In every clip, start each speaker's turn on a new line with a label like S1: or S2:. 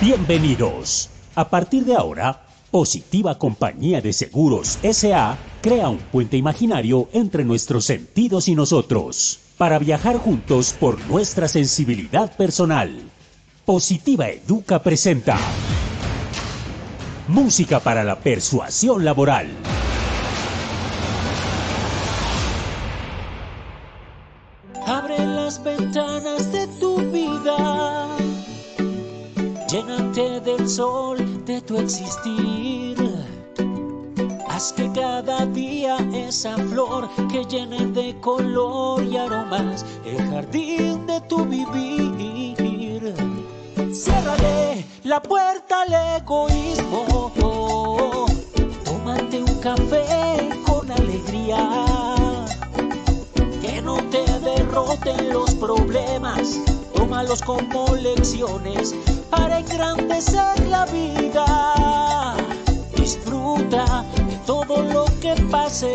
S1: Bienvenidos. A partir de ahora, Positiva Compañía de Seguros S.A. crea un puente imaginario entre nuestros sentidos y nosotros, para viajar juntos por nuestra sensibilidad personal. Positiva Educa presenta Música para la Persuasión Laboral.
S2: Abre las ventanas de tu vida, llénate del sol de tu existir. Haz que cada día esa flor que llene de color y aromas el jardín de tu vivir. Ciérrale la puerta al egoísmo, tómate un café con alegría. Que no te derroten los problemas, tómalos como lecciones para engrandecer la vida. Disfruta de todo lo que pase,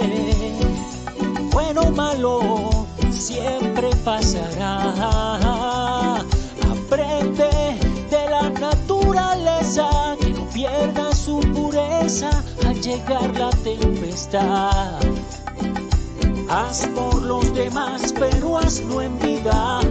S2: bueno o malo, siempre pasará. Aprende de la naturaleza, que no pierda su pureza al llegar la tempestad. Haz por los demás, pero hazlo en vida.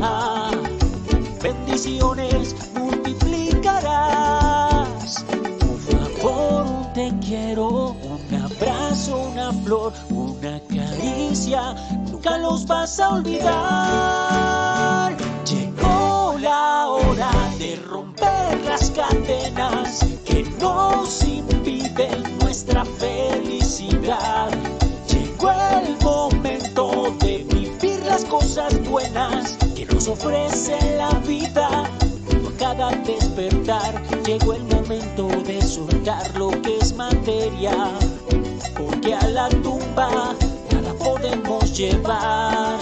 S2: Bendiciones multiplicarás. Un favor, un te quiero, un abrazo, una flor, una caricia, nunca los vas a olvidar. Llegó la hora de romper las cadenas que nos impiden nuestra felicidad. Llegó el momento de vivir las cosas buenas que nos ofrece la vida. Por cada despertar llegó el momento de soltar lo que es materia, porque a la tumba nada podemos llevar.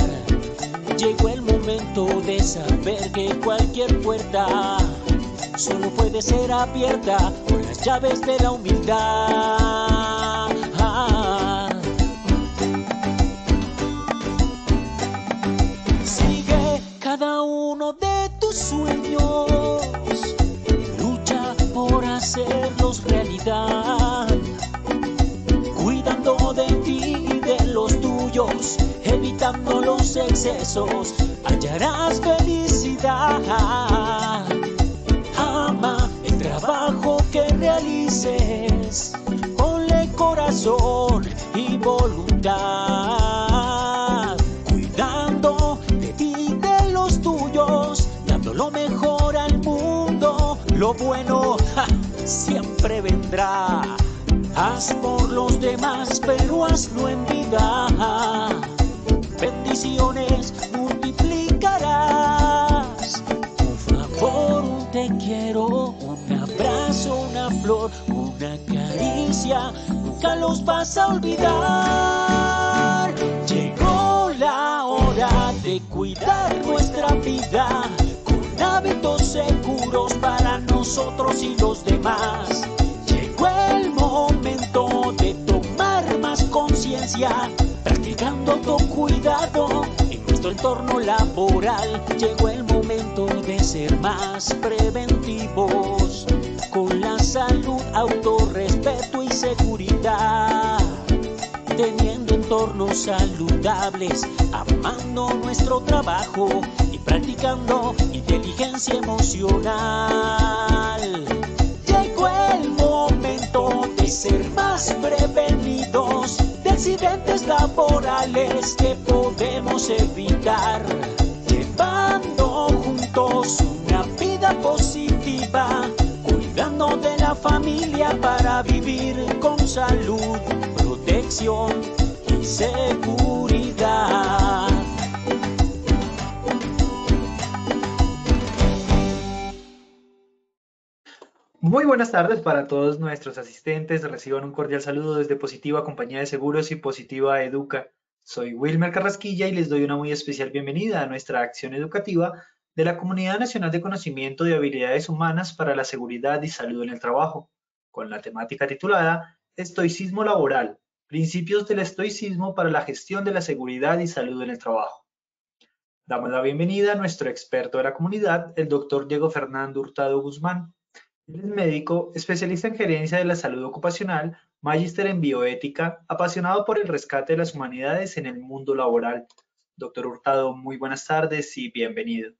S2: Llegó el momento de saber que cualquier puerta solo puede ser abierta por las llaves de la humildad. Cada uno de tus sueños, lucha por hacerlos realidad, cuidando de ti y de los tuyos, evitando los excesos, hallarás felicidad. Ama el trabajo que realices, ponle corazón y voluntad, cuidando de ti y de los tuyos, dando lo mejor al mundo. Lo bueno siempre vendrá. Haz por los demás, pero hazlo en vida. Bendiciones multiplicarás. Un favor, un te quiero, un abrazo, una flor, una caricia, nunca los vas a olvidar. Llegó la hora de cuidar nuestra vida con hábitos seguros para nosotros y los demás. Llegó el momento de tomar más conciencia, practicando autocuidado en nuestro entorno laboral. Llegó el momento de ser más preventivos con la salud, autorrespeto y seguridad, teniendo entornos saludables, amando nuestro trabajo y practicando inteligencia emocional. Llegó el momento de ser más prevenidos de accidentes laborales que podemos evitar, llevando juntos una vida positiva, cuidando de la familia para vivir con salud, protección y seguridad.
S3: Muy buenas tardes para todos nuestros asistentes. Reciban un cordial saludo desde Positiva Compañía de Seguros y Positiva Educa. Soy Wilmer Carrasquilla y les doy una muy especial bienvenida a nuestra acción educativa de la Comunidad Nacional de Conocimiento de Habilidades Humanas para la Seguridad y Salud en el Trabajo, con la temática titulada Estoicismo Laboral, Principios del Estoicismo para la Gestión de la Seguridad y Salud en el Trabajo. Damos la bienvenida a nuestro experto de la comunidad, el doctor Diego Fernando Hurtado Guzmán, Él es médico, especialista en gerencia de la salud ocupacional, magíster en bioética, apasionado por el rescate de las humanidades en el mundo laboral. Doctor Hurtado, muy buenas tardes y bienvenido.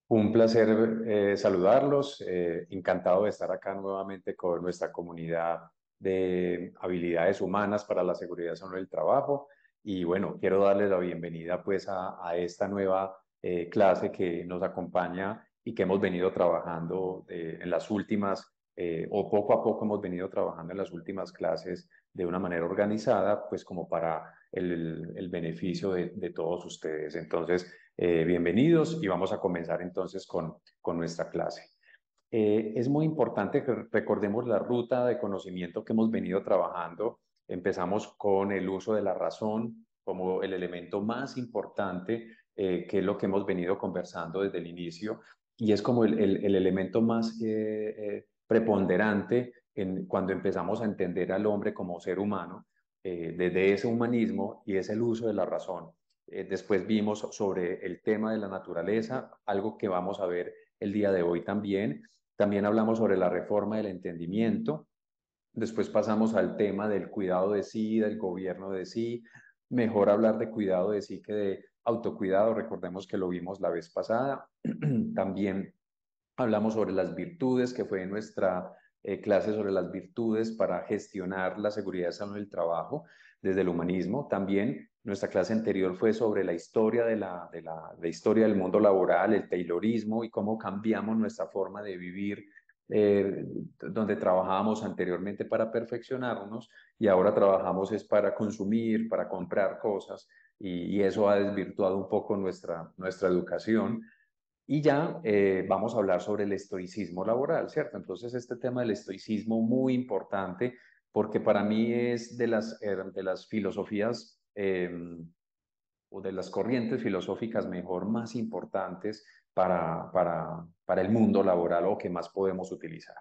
S4: Un placer saludarlos, encantado de estar acá nuevamente con nuestra comunidad de habilidades humanas para la seguridad salud del trabajo. Y bueno, quiero darles la bienvenida pues a esta nueva clase que nos acompaña y que hemos venido trabajando en las últimas, o poco a poco hemos venido trabajando en las últimas clases de una manera organizada, pues como para el beneficio de todos ustedes. Entonces, bienvenidos y vamos a comenzar entonces con nuestra clase. Es muy importante que recordemos la ruta de conocimiento que hemos venido trabajando. Empezamos con el uso de la razón como el elemento más importante, que es lo que hemos venido conversando desde el inicio, y es como el elemento más preponderante cuando empezamos a entender al hombre como ser humano, desde ese humanismo, y es el uso de la razón. Después vimos sobre el tema de la naturaleza, algo que vamos a ver el día de hoy también. También hablamos sobre la reforma del entendimiento. Después pasamos al tema del cuidado de sí, del gobierno de sí. Mejor hablar de cuidado de sí que de autocuidado. Recordemos que lo vimos la vez pasada. También hablamos sobre las virtudes, que fue nuestra clase sobre las virtudes para gestionar la seguridad y salud del trabajo desde el humanismo. También nuestra clase anterior fue sobre la historia de historia del mundo laboral, el taylorismo y cómo cambiamos nuestra forma de vivir, donde trabajábamos anteriormente para perfeccionarnos y ahora trabajamos es para consumir, para comprar cosas, y eso ha desvirtuado un poco nuestra educación. Y ya vamos a hablar sobre el estoicismo laboral, ¿cierto? Entonces, este tema del estoicismo muy importante porque para mí es de las filosofías o de las corrientes filosóficas mejor más importantes para el mundo laboral o que más podemos utilizar.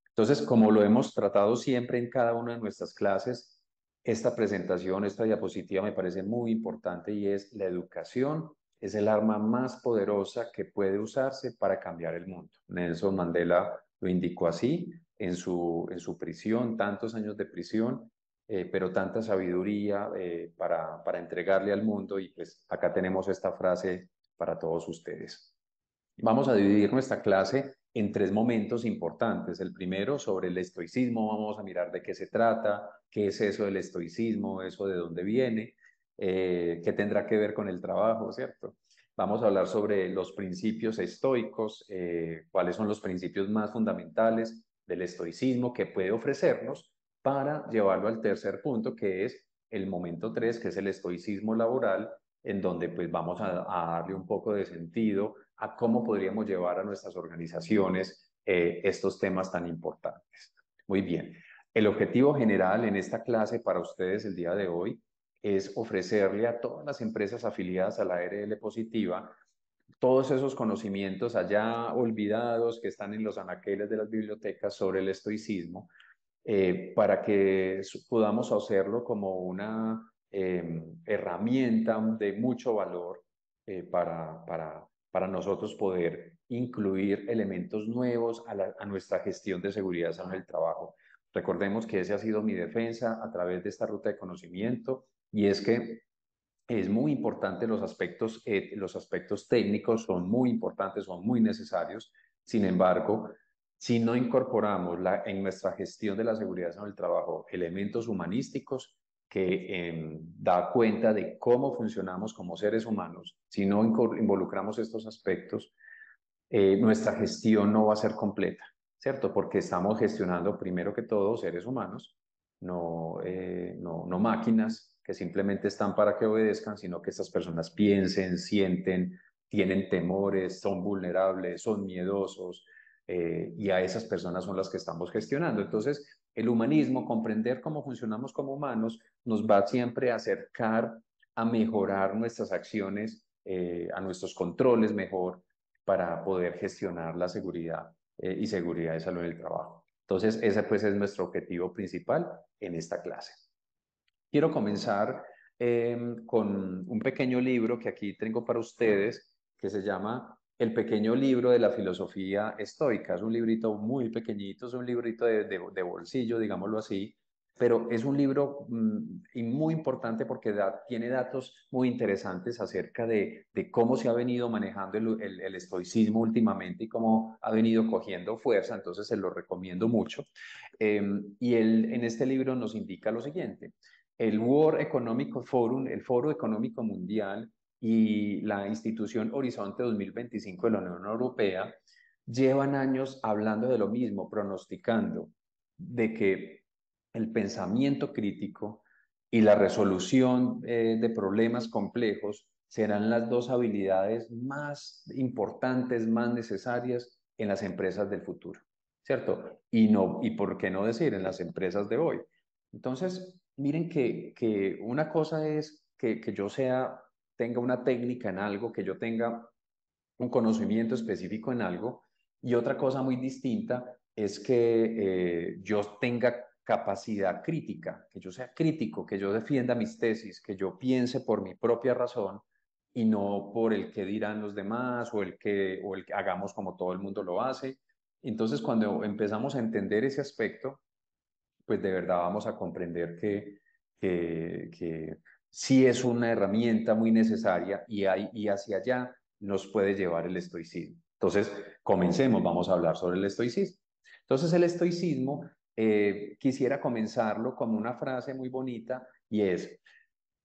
S4: Entonces, como lo hemos tratado siempre en cada una de nuestras clases, esta presentación, esta diapositiva me parece muy importante y es la educación es el arma más poderosa que puede usarse para cambiar el mundo. Nelson Mandela lo indicó así en su prisión, tantos años de prisión, pero tanta sabiduría para entregarle al mundo, y pues acá tenemos esta frase para todos ustedes. Vamos a dividir nuestra clase en tres momentos importantes. El primero sobre el estoicismo, vamos a mirar de qué se trata, qué es eso del estoicismo, eso de dónde viene, qué tendrá que ver con el trabajo, ¿cierto? Vamos a hablar sobre los principios estoicos, cuáles son los principios más fundamentales del estoicismo que puede ofrecernos para llevarlo al tercer punto, que es el momento 3, que es el estoicismo laboral, en donde pues vamos a darle un poco de sentido a cómo podríamos llevar a nuestras organizaciones estos temas tan importantes. Muy bien. El objetivo general en esta clase para ustedes el día de hoy es ofrecerle a todas las empresas afiliadas a la ARL Positiva todos esos conocimientos allá olvidados que están en los anaqueles de las bibliotecas sobre el estoicismo, para que podamos hacerlo como una herramienta de mucho valor para nosotros poder incluir elementos nuevos a nuestra gestión de seguridad en el trabajo. Recordemos que ese ha sido mi defensa a través de esta ruta de conocimiento, y es que es muy importante los aspectos técnicos son muy importantes, son muy necesarios. Sin embargo, si no incorporamos en nuestra gestión de la seguridad en el trabajo elementos humanísticos que da cuenta de cómo funcionamos como seres humanos, si no involucramos estos aspectos, nuestra gestión no va a ser completa, ¿cierto? Porque estamos gestionando primero que todo seres humanos, no máquinas que simplemente están para que obedezcan, sino que estas personas piensen, sienten, tienen temores, son vulnerables, son miedosos, y a esas personas son las que estamos gestionando. Entonces, el humanismo, comprender cómo funcionamos como humanos, nos va siempre a acercar a mejorar nuestras acciones, a nuestros controles mejor, para poder gestionar la seguridad y seguridad de salud en el trabajo. Entonces, ese pues es nuestro objetivo principal en esta clase. Quiero comenzar con un pequeño libro que aquí tengo para ustedes, que se llama el pequeño libro de la filosofía estoica. Es un librito muy pequeñito, es un librito de bolsillo, digámoslo así, pero es un libro y muy importante porque tiene datos muy interesantes acerca de cómo se ha venido manejando el estoicismo últimamente y cómo ha venido cogiendo fuerza, entonces se lo recomiendo mucho. Y él en este libro nos indica lo siguiente: el World Economic Forum, el Foro Económico Mundial y la institución Horizonte 2025 de la Unión Europea llevan años hablando de lo mismo, pronosticando de que el pensamiento crítico y la resolución de problemas complejos serán las dos habilidades más importantes, más necesarias en las empresas del futuro, ¿cierto? Y por qué no decir en las empresas de hoy. Entonces, miren que una cosa es que yo tenga una técnica en algo, que yo tenga un conocimiento específico en algo, y otra cosa muy distinta es que yo tenga capacidad crítica, que yo sea crítico, que yo defienda mis tesis, que yo piense por mi propia razón y no por el que dirán los demás o el que hagamos como todo el mundo lo hace. Entonces, cuando empezamos a entender ese aspecto, pues de verdad vamos a comprender que sí es una herramienta muy necesaria y hacia allá nos puede llevar el estoicismo. Entonces, comencemos, vamos a hablar sobre el estoicismo. Entonces, el estoicismo, quisiera comenzarlo con una frase muy bonita y es: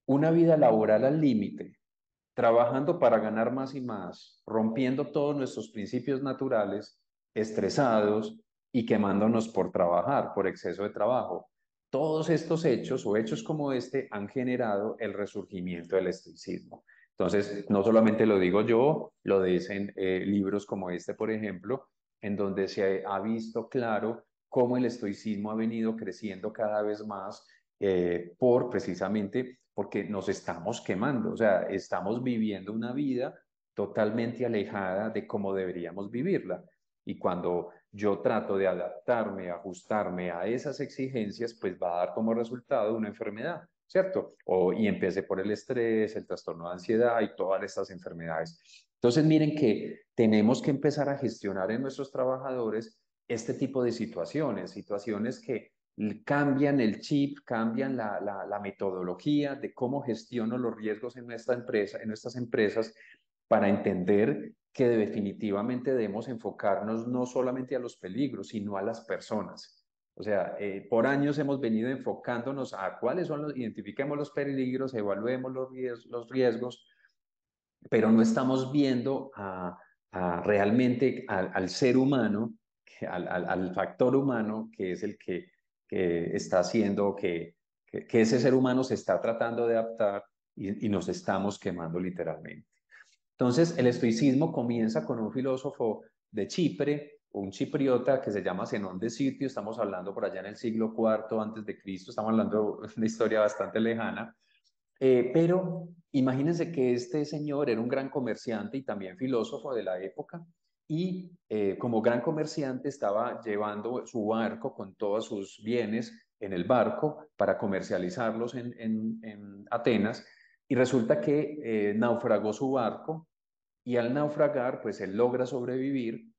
S4: una vida laboral al límite, trabajando para ganar más y más, rompiendo todos nuestros principios naturales, estresados y quemándonos por trabajar, por exceso de trabajo. Todos estos hechos o hechos como este han generado el resurgimiento del estoicismo. Entonces, no solamente lo digo yo, lo dicen libros como este, por ejemplo, en donde se ha visto claro cómo el estoicismo ha venido creciendo cada vez más precisamente porque nos estamos quemando, o sea, estamos viviendo una vida totalmente alejada de cómo deberíamos vivirla. Y cuando yo trato de adaptarme, ajustarme a esas exigencias, pues va a dar como resultado una enfermedad, ¿cierto? Y empecé por el estrés, el trastorno de ansiedad y todas estas enfermedades. Entonces, miren que tenemos que empezar a gestionar en nuestros trabajadores este tipo de situaciones que cambian el chip, cambian la metodología de cómo gestiono los riesgos en nuestra empresa, en nuestras empresas, para entender que definitivamente debemos enfocarnos no solamente a los peligros, sino a las personas. O sea, por años hemos venido enfocándonos a cuáles son identifiquemos los peligros, evaluemos los riesgos, pero no estamos viendo realmente al ser humano, al factor humano, que es el que está haciendo que ese ser humano se está tratando de adaptar y nos estamos quemando literalmente. Entonces, el estoicismo comienza con un filósofo de Chipre, un chipriota que se llama Zenón de Sitio. Estamos hablando por allá en el siglo IV antes de Cristo, estamos hablando de una historia bastante lejana. Pero imagínense que este señor era un gran comerciante y también filósofo de la época, y como gran comerciante estaba llevando su barco con todos sus bienes en el barco para comercializarlos en Atenas, y resulta que naufragó su barco, y al naufragar pues él logra sobrevivir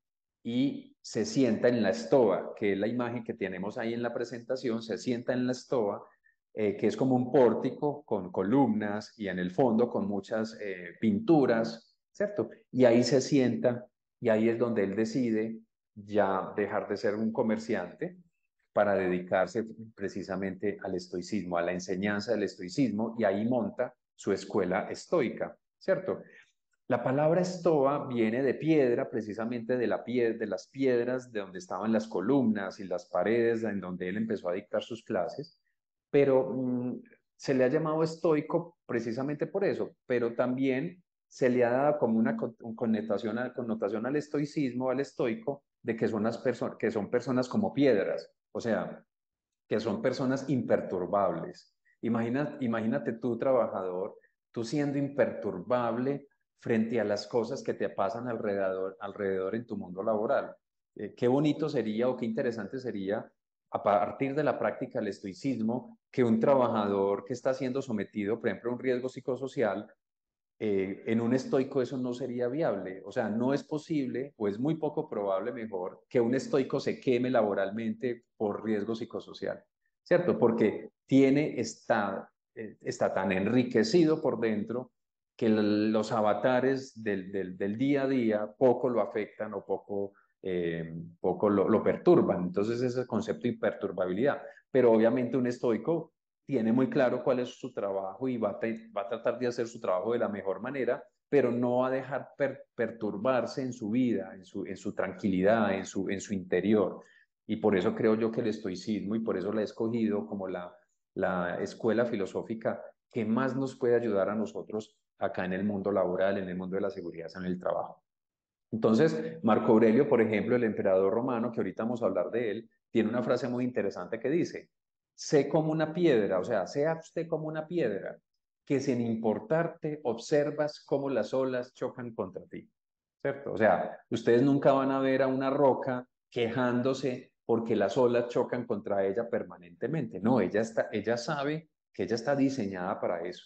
S4: y se sienta en la estoa, que es la imagen que tenemos ahí en la presentación. Se sienta en la estoa, que es como un pórtico con columnas y en el fondo con muchas pinturas, ¿cierto? Y ahí se sienta y ahí es donde él decide ya dejar de ser un comerciante para dedicarse precisamente al estoicismo, a la enseñanza del estoicismo, y ahí monta su escuela estoica, ¿cierto? La palabra estoa viene de piedra, precisamente de las piedras de donde estaban las columnas y las paredes en donde él empezó a dictar sus clases, pero se le ha llamado estoico precisamente por eso, pero también se le ha dado como una connotación al estoicismo, al estoico, de que son, que son personas como piedras, o sea, que son personas imperturbables. Imagínate tú, trabajador, tú siendo imperturbable frente a las cosas que te pasan alrededor en tu mundo laboral. Qué bonito sería o qué interesante sería, a partir de la práctica del estoicismo, que un trabajador que está siendo sometido, por ejemplo, a un riesgo psicosocial, En un estoico eso no sería viable. O sea, no es posible, o es muy poco probable, mejor, que un estoico se queme laboralmente por riesgo psicosocial, ¿cierto? Porque está tan enriquecido por dentro que los avatares del día a día poco lo afectan o poco lo perturban. Entonces, ese es el concepto de imperturbabilidad. Pero obviamente un estoico tiene muy claro cuál es su trabajo y va a tratar de hacer su trabajo de la mejor manera, pero no va a dejar perturbarse en su vida, en su tranquilidad, en su interior. Y por eso creo yo que el estoicismo, y por eso la he escogido como la escuela filosófica que más nos puede ayudar a nosotros acá en el mundo laboral, en el mundo de la seguridad, en el trabajo. Entonces, Marco Aurelio, por ejemplo, el emperador romano, que ahorita vamos a hablar de él, tiene una frase muy interesante que dice, sé como una piedra, o sea, sea usted como una piedra, que sin importarte observas cómo las olas chocan contra ti, ¿cierto? O sea, ustedes nunca van a ver a una roca quejándose porque las olas chocan contra ella permanentemente. No, ella sabe que ella está diseñada para eso,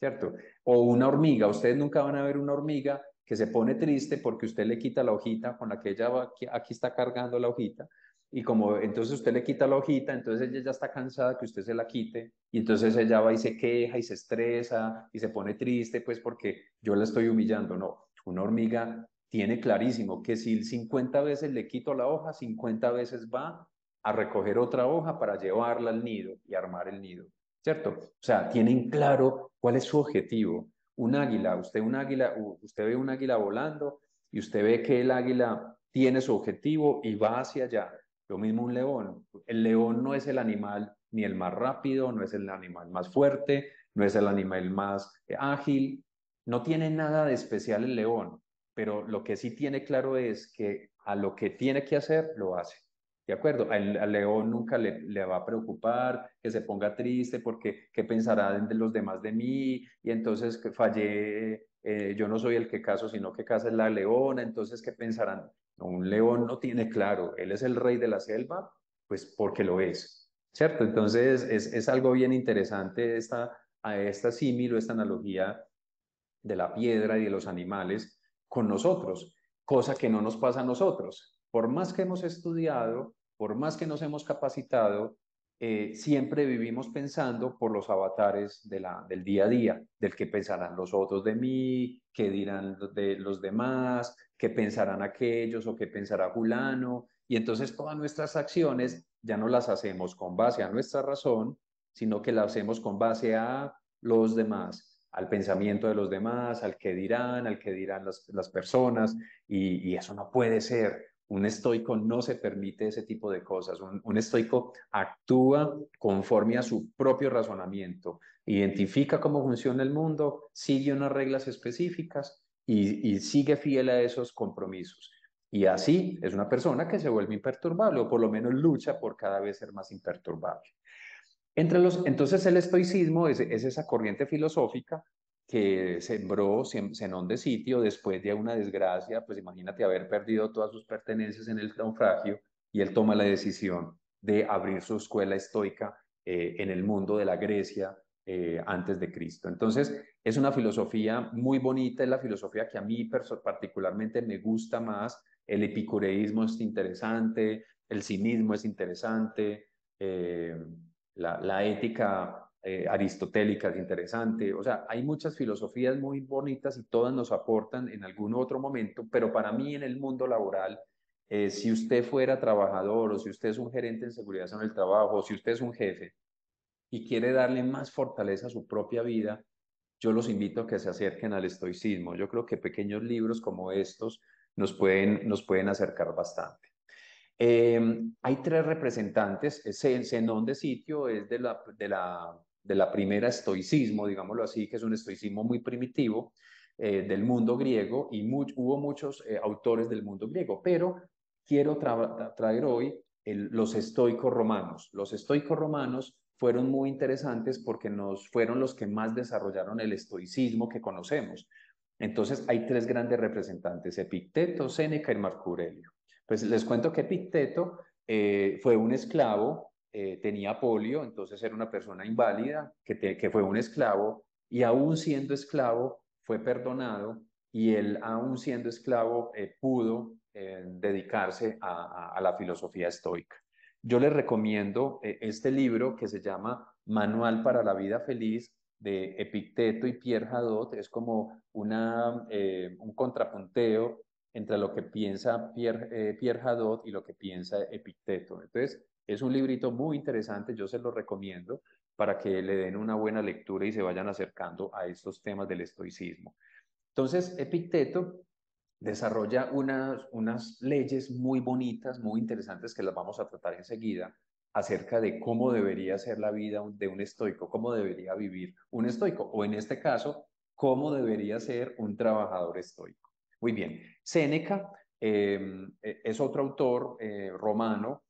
S4: ¿cierto? O una hormiga, ustedes nunca van a ver una hormiga que se pone triste porque usted le quita la hojita con la que ella va, aquí está cargando la hojita, y como entonces usted le quita la hojita, entonces ella ya está cansada que usted se la quite, y entonces ella va y se queja y se estresa y se pone triste, pues porque yo la estoy humillando. No, una hormiga tiene clarísimo que si 50 veces le quito la hoja, 50 veces va a recoger otra hoja para llevarla al nido y armar el nido, ¿cierto? O sea, tienen claro cuál es su objetivo. Usted ve un águila volando y usted ve que el águila tiene su objetivo y va hacia allá. Lo mismo un león. El león no es el animal ni el más rápido, no es el animal más fuerte, no es el animal más ágil, no tiene nada de especial el león, pero lo que sí tiene claro es que a lo que tiene que hacer, lo hace. ¿De acuerdo? Al león nunca le va a preocupar que se ponga triste porque qué pensarán de los demás de mí y entonces que fallé, yo no soy el que caso, sino que casa es la leona, entonces qué pensarán. No, un león no tiene claro, él es el rey de la selva, pues porque lo es, ¿cierto? Entonces es algo bien interesante esta símil o esta analogía de la piedra y de los animales con nosotros, cosa que no nos pasa a nosotros. Por más que hemos estudiado, por más que nos hemos capacitado, siempre vivimos pensando por los avatares del día a día, del que pensarán los otros de mí, qué dirán de los demás, qué pensarán aquellos o qué pensará fulano. Y entonces todas nuestras acciones ya no las hacemos con base a nuestra razón, sino que las hacemos con base a los demás, al pensamiento de los demás, al que dirán las personas, y eso no puede ser. Un estoico no se permite ese tipo de cosas. Un estoico actúa conforme a su propio razonamiento, identifica cómo funciona el mundo, sigue unas reglas específicas y sigue fiel a esos compromisos. Y así es una persona que se vuelve imperturbable, o por lo menos lucha por cada vez ser más imperturbable. Entonces el estoicismo es esa corriente filosófica que sembró Zenón de Sitio después de una desgracia, pues imagínate haber perdido todas sus pertenencias en el naufragio, y él toma la decisión de abrir su escuela estoica en el mundo de la Grecia antes de Cristo. Entonces es una filosofía muy bonita, es la filosofía que a mí particularmente me gusta más. El epicureísmo es interesante, el cinismo es interesante, la ética aristotélica es interesante. O sea, hay muchas filosofías muy bonitas y todas nos aportan en algún otro momento, pero para mí en el mundo laboral, si usted fuera trabajador o si usted es un gerente en seguridad en el trabajo o si usted es un jefe y quiere darle más fortaleza a su propia vida, yo los invito a que se acerquen al estoicismo. Yo creo que pequeños libros como estos nos pueden acercar bastante. Hay tres representantes. Zenón de Sitio es de la primera estoicismo, digámoslo así, que es un estoicismo muy primitivo del mundo griego, y hubo muchos autores del mundo griego, pero quiero traer hoy los estoicos romanos. Los estoicos romanos fueron muy interesantes porque fueron los que más desarrollaron el estoicismo que conocemos. Entonces hay tres grandes representantes: Epicteto, Séneca y Marco Aurelio. Pues les cuento que Epicteto fue un esclavo, tenía polio, entonces era una persona inválida que fue un esclavo, y aún siendo esclavo fue perdonado y él, aún siendo esclavo, pudo dedicarse a la filosofía estoica. Yo les recomiendo este libro que se llama Manual para la Vida Feliz, de Epicteto y Pierre Hadot. Es como un contrapunteo entre lo que piensa Pierre Hadot y lo que piensa Epicteto. Entonces, es un librito muy interesante, yo se lo recomiendo para que le den una buena lectura y se vayan acercando a estos temas del estoicismo. Entonces, Epicteto desarrolla unas leyes muy bonitas, muy interesantes, que las vamos a tratar enseguida, acerca de cómo debería ser la vida de un estoico, cómo debería vivir un estoico, o en este caso, cómo debería ser un trabajador estoico. Muy bien, Séneca es otro autor romano,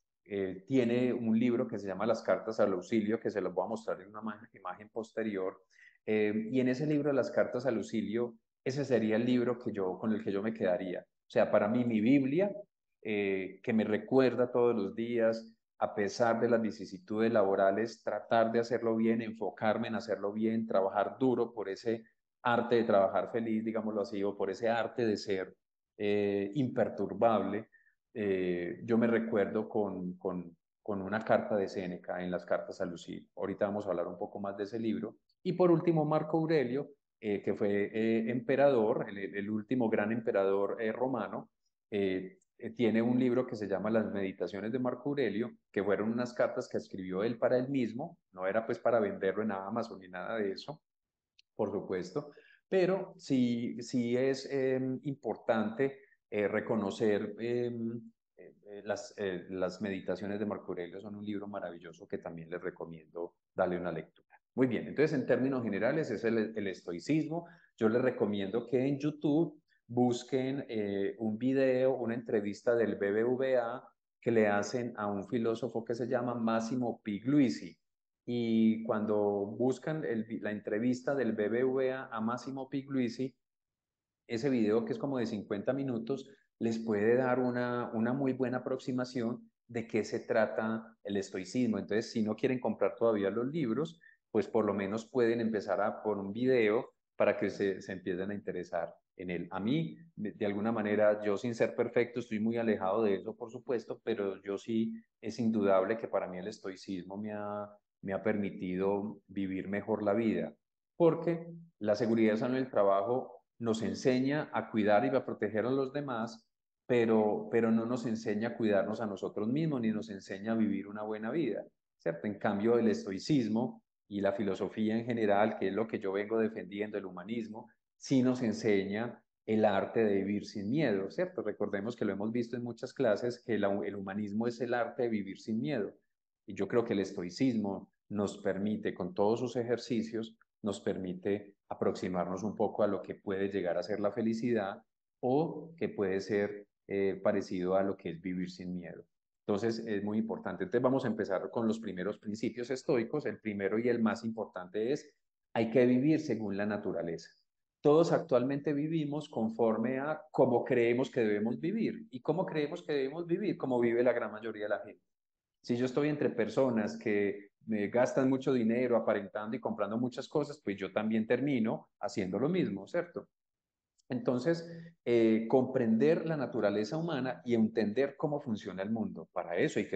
S4: tiene un libro que se llama Las Cartas al Auxilio, que se los voy a mostrar en una imagen posterior, y en ese libro, Las Cartas al Auxilio, ese sería el libro con el que yo me quedaría. O sea, para mí mi Biblia, que me recuerda todos los días, a pesar de las vicisitudes laborales, tratar de hacerlo bien, enfocarme en hacerlo bien, trabajar duro por ese arte de trabajar feliz, digámoslo así, o por ese arte de ser imperturbable. Yo me recuerdo con una carta de Séneca en las cartas a Lucía. Ahorita vamos a hablar un poco más de ese libro. Y por último, Marco Aurelio, que fue emperador, el último gran emperador romano, tiene un libro que se llama Las Meditaciones de Marco Aurelio, que fueron unas cartas que escribió él para él mismo, no era pues para venderlo en Amazon ni nada de eso, por supuesto, pero sí es importante reconocer las meditaciones de Marco Aurelio. Son un libro maravilloso que también les recomiendo darle una lectura. Muy bien, entonces en términos generales es el estoicismo. Yo les recomiendo que en YouTube busquen un video, una entrevista del BBVA que le hacen a un filósofo que se llama Massimo Pigliusi. Y cuando buscan la entrevista del BBVA a Massimo Pigliusi, ese video, que es como de 50 minutos, les puede dar una muy buena aproximación de qué se trata el estoicismo. Entonces, si no quieren comprar todavía los libros, pues por lo menos pueden empezar por un video para que se empiecen a interesar en él. A mí, de alguna manera, yo sin ser perfecto, estoy muy alejado de eso, por supuesto, pero yo sí, es indudable que para mí el estoicismo me ha permitido vivir mejor la vida, porque la seguridad sano del trabajo nos enseña a cuidar y a proteger a los demás, pero no nos enseña a cuidarnos a nosotros mismos, ni nos enseña a vivir una buena vida, ¿cierto? En cambio, el estoicismo y la filosofía en general, que es lo que yo vengo defendiendo, el humanismo, sí nos enseña el arte de vivir sin miedo, ¿cierto? Recordemos que lo hemos visto en muchas clases, que el humanismo es el arte de vivir sin miedo. Y yo creo que el estoicismo nos permite, con todos sus ejercicios, nos permite aproximarnos un poco a lo que puede llegar a ser la felicidad, o que puede ser parecido a lo que es vivir sin miedo. Entonces es muy importante. Entonces vamos a empezar con los primeros principios estoicos. El primero y el más importante es: hay que vivir según la naturaleza. Todos actualmente vivimos conforme a cómo creemos que debemos vivir. ¿Y cómo creemos que debemos vivir? Como vive la gran mayoría de la gente. Si yo estoy entre personas que me gastan mucho dinero aparentando y comprando muchas cosas, pues yo también termino haciendo lo mismo, ¿cierto? Entonces, comprender la naturaleza humana y entender cómo funciona el mundo. Para eso hay que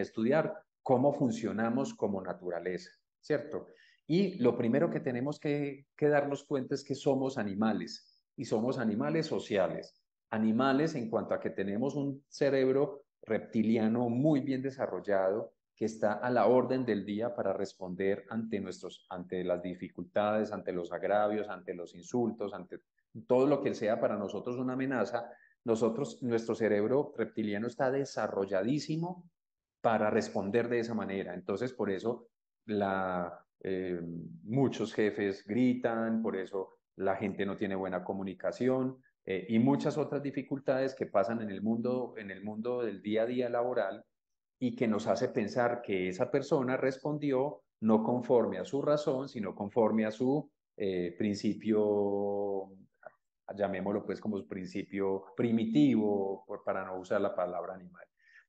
S4: estudiar cómo funcionamos como naturaleza, ¿cierto? Y lo primero que tenemos que darnos cuenta es que somos animales, y somos animales sociales. Animales en cuanto a que tenemos un cerebro reptiliano muy bien desarrollado, que está a la orden del día para responder ante las dificultades, ante los agravios, ante los insultos, ante todo lo que sea para nosotros una amenaza. Nuestro cerebro reptiliano está desarrolladísimo para responder de esa manera. Entonces, por eso muchos jefes gritan, por eso la gente no tiene buena comunicación, y muchas otras dificultades que pasan en el mundo del día a día laboral, y que nos hace pensar que esa persona respondió no conforme a su razón, sino conforme a su principio, llamémoslo pues como su principio primitivo, para no usar la palabra animal.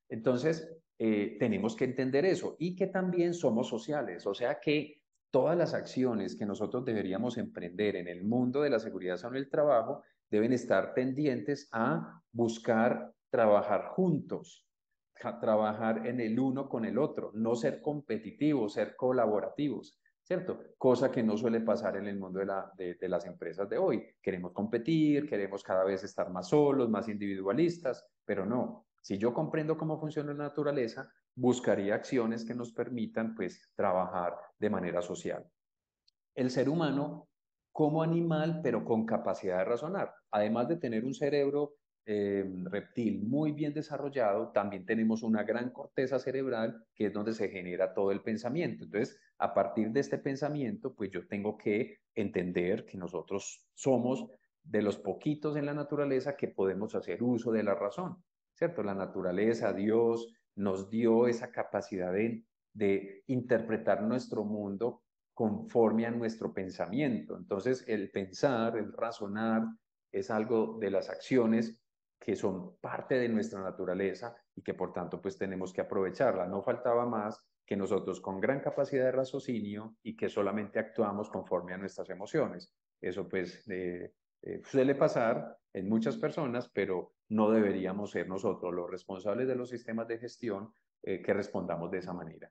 S4: Entonces, tenemos que entender eso, y que también somos sociales, o sea que todas las acciones que nosotros deberíamos emprender en el mundo de la seguridad sobre el trabajo deben estar pendientes a buscar trabajar juntos, trabajar en el uno con el otro, no ser competitivos, ser colaborativos, ¿cierto? Cosa que no suele pasar en el mundo de las empresas de hoy. Queremos competir, queremos cada vez estar más solos, más individualistas, pero no. Si yo comprendo cómo funciona la naturaleza, buscaría acciones que nos permitan, pues, trabajar de manera social. El ser humano como animal, pero con capacidad de razonar. Además de tener un cerebro reptil muy bien desarrollado, también tenemos una gran corteza cerebral que es donde se genera todo el pensamiento. Entonces, a partir de este pensamiento, pues yo tengo que entender que nosotros somos de los poquitos en la naturaleza que podemos hacer uso de la razón, ¿cierto? La naturaleza, Dios, nos dio esa capacidad de interpretar nuestro mundo conforme a nuestro pensamiento. Entonces, el pensar, el razonar, es algo de las acciones que son parte de nuestra naturaleza y que por tanto pues tenemos que aprovecharla. No faltaba más que nosotros con gran capacidad de raciocinio y que solamente actuamos conforme a nuestras emociones. Eso pues suele pasar en muchas personas, pero no deberíamos ser nosotros los responsables de los sistemas de gestión que respondamos de esa manera.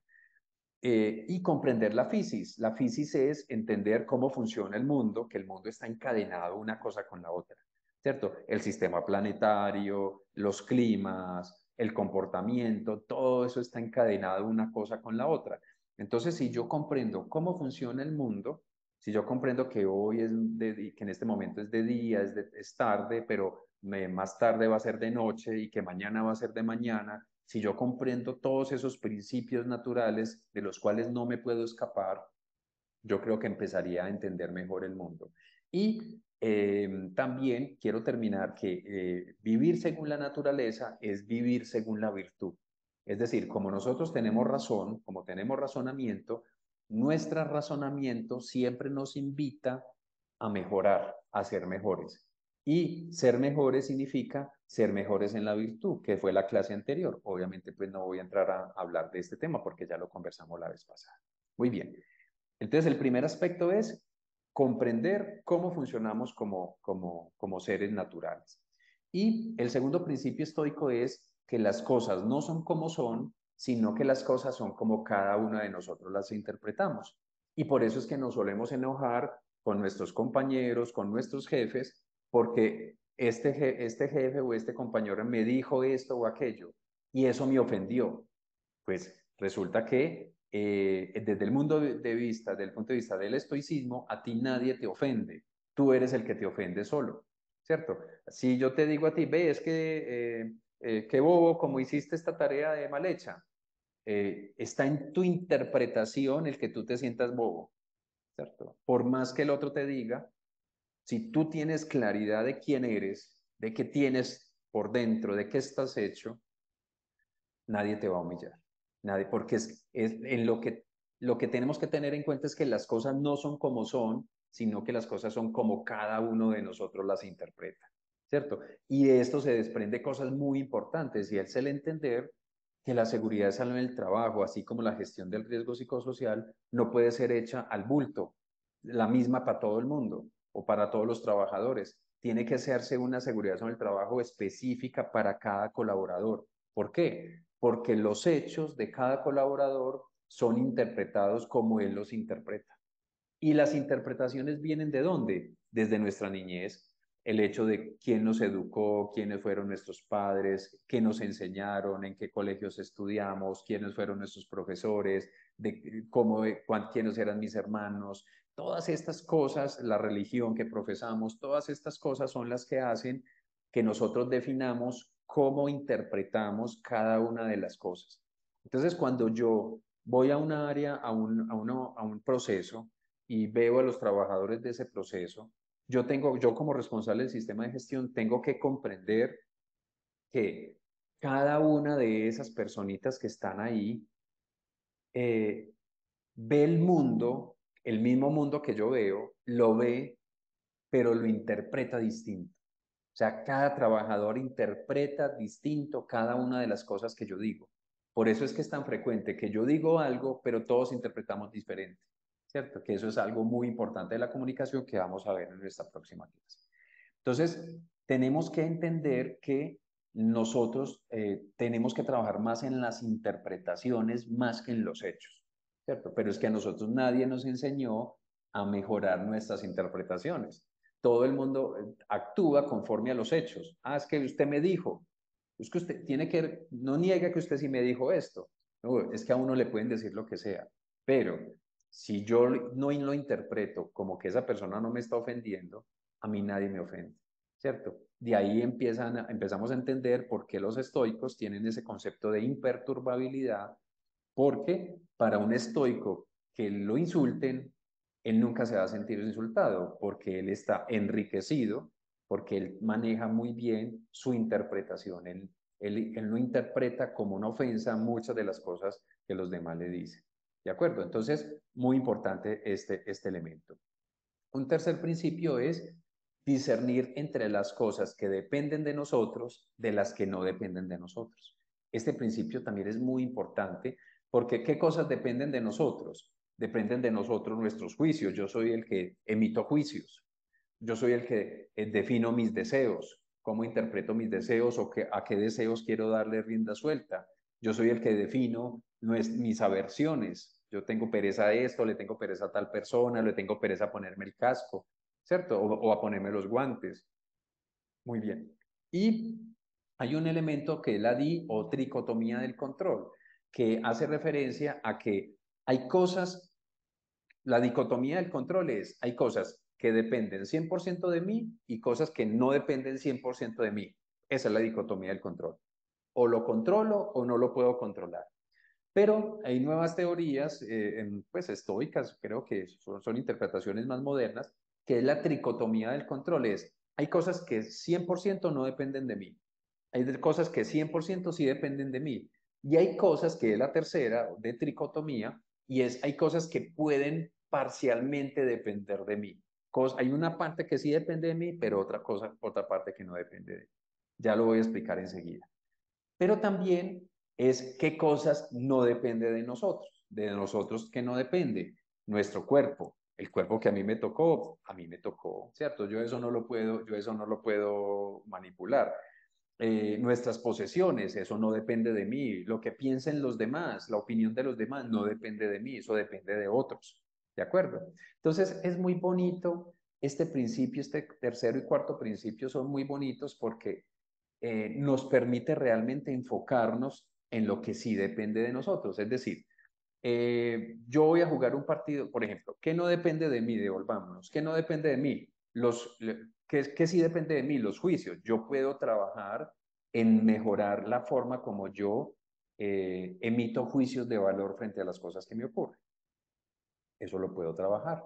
S4: Y comprender la fisis. La fisis es entender cómo funciona el mundo, que el mundo está encadenado una cosa con la otra, ¿cierto? El sistema planetario, los climas, el comportamiento, todo eso está encadenado una cosa con la otra. Entonces, si yo comprendo cómo funciona el mundo, si yo comprendo que hoy que en este momento es de día, es tarde, pero más tarde va a ser de noche y que mañana va a ser de mañana, si yo comprendo todos esos principios naturales de los cuales no me puedo escapar, yo creo que empezaría a entender mejor el mundo. Y también quiero terminar que vivir según la naturaleza es vivir según la virtud. Es decir, como nosotros tenemos razón, como tenemos razonamiento, nuestro razonamiento siempre nos invita a mejorar, a ser mejores. Y ser mejores significa ser mejores en la virtud, que fue la clase anterior. Obviamente, pues no voy a entrar a hablar de este tema porque ya lo conversamos la vez pasada. Muy bien. Entonces, el primer aspecto es comprender cómo funcionamos como seres naturales. Y el segundo principio estoico es que las cosas no son como son, sino que las cosas son como cada uno de nosotros las interpretamos. Y por eso es que nos solemos enojar con nuestros compañeros, con nuestros jefes, porque este jefe o este compañero me dijo esto o aquello y eso me ofendió. Pues resulta que desde el mundo de vista, desde el punto de vista del estoicismo, a ti nadie te ofende, tú eres el que te ofende solo, ¿cierto? Si yo te digo a ti, ve, es que qué bobo, como hiciste esta tarea de mal hecha, está en tu interpretación el que tú te sientas bobo, ¿cierto? Por más que el otro te diga, si tú tienes claridad de quién eres, de qué tienes por dentro, de qué estás hecho, nadie te va a humillar. Nadie, porque es en lo que tenemos que tener en cuenta es que las cosas no son como son, sino que las cosas son como cada uno de nosotros las interpreta, ¿cierto? Y de esto se desprende cosas muy importantes y es el entender que la seguridad salud en el trabajo, así como la gestión del riesgo psicosocial, no puede ser hecha al bulto, la misma para todo el mundo o para todos los trabajadores. Tiene que hacerse una seguridad sobre el trabajo específica para cada colaborador. ¿Por qué? Porque los hechos de cada colaborador son interpretados como él los interpreta. Y las interpretaciones vienen ¿de dónde? Desde nuestra niñez. El hecho de quién nos educó, quiénes fueron nuestros padres, qué nos enseñaron, en qué colegios estudiamos, quiénes fueron nuestros profesores, de quiénes eran mis hermanos. Todas estas cosas, la religión que profesamos, todas estas cosas son las que hacen que nosotros definamos cómo interpretamos cada una de las cosas. Entonces, cuando yo voy a un área, a un proceso, y veo a los trabajadores de ese proceso, yo como responsable del sistema de gestión, tengo que comprender que cada una de esas personitas que están ahí eh, ve el mundo, el mismo mundo que yo veo, lo ve, pero lo interpreta distinto. O sea, cada trabajador interpreta distinto cada una de las cosas que yo digo. Por eso es que es tan frecuente que yo digo algo, pero todos interpretamos diferente. ¿cierto? Que eso es algo muy importante de la comunicación que vamos a ver en nuestra próxima clase. Entonces, tenemos que entender que nosotros tenemos que trabajar más en las interpretaciones más que en los hechos, ¿cierto? Pero es que a nosotros nadie nos enseñó a mejorar nuestras interpretaciones. Todo el mundo actúa conforme a los hechos. Ah, es que usted me dijo. Es que usted tiene que, no niega que usted sí me dijo esto. No, es que a uno le pueden decir lo que sea. Pero si yo no lo interpreto como que esa persona no me está ofendiendo, a mí nadie me ofende, ¿cierto? De ahí empezamos a entender por qué los estoicos tienen ese concepto de imperturbabilidad, porque para un estoico que lo insulten, él nunca se va a sentir insultado, porque él está enriquecido, porque él maneja muy bien su interpretación. Él no interpreta como una ofensa muchas de las cosas que los demás le dicen. ¿De acuerdo? Entonces, muy importante este elemento. Un tercer principio es discernir entre las cosas que dependen de nosotros de las que no dependen de nosotros. Este principio también es muy importante porque ¿qué cosas dependen de nosotros? Dependen de nosotros nuestros juicios. Yo soy el que emito juicios. Yo soy el que defino mis deseos, cómo interpreto mis deseos o a qué deseos quiero darle rienda suelta. Yo soy el que defino mis aversiones. Yo tengo pereza a esto, le tengo pereza a tal persona, le tengo pereza a ponerme el casco, ¿cierto? O a ponerme los guantes. Muy bien. Y hay un elemento que es la o tricotomía del control, que hace referencia a que hay cosas, la dicotomía del control es, hay cosas que dependen 100% de mí y cosas que no dependen 100% de mí. Esa es la dicotomía del control. O lo controlo o no lo puedo controlar. Pero hay nuevas teorías, pues estoicas, creo que son interpretaciones más modernas, que es la tricotomía del control. Hay cosas que 100% no dependen de mí. Hay cosas que 100% sí dependen de mí. Y hay cosas que es la tercera de tricotomía, y hay cosas que pueden parcialmente depender de mí. Hay una parte que sí depende de mí, pero otra parte que no depende de mí. Ya lo voy a explicar enseguida. Pero también es qué cosas no depende de nosotros que no depende, nuestro cuerpo, el cuerpo que a mí me tocó, ¿cierto? Yo eso no lo puedo manipular. Nuestras posesiones, eso no depende de mí, lo que piensen los demás, la opinión de los demás no depende de mí, eso depende de otros, ¿de acuerdo? Entonces es muy bonito este principio, este tercero y cuarto principio son muy bonitos porque nos permite realmente enfocarnos en lo que sí depende de nosotros. Es decir, yo voy a jugar un partido, por ejemplo, ¿qué no depende de mí? Devolvámonos. ¿Qué no depende de mí? ¿Qué sí depende de mí? Los juicios. Yo puedo trabajar en mejorar la forma como yo emito juicios de valor frente a las cosas que me ocurren. Eso lo puedo trabajar.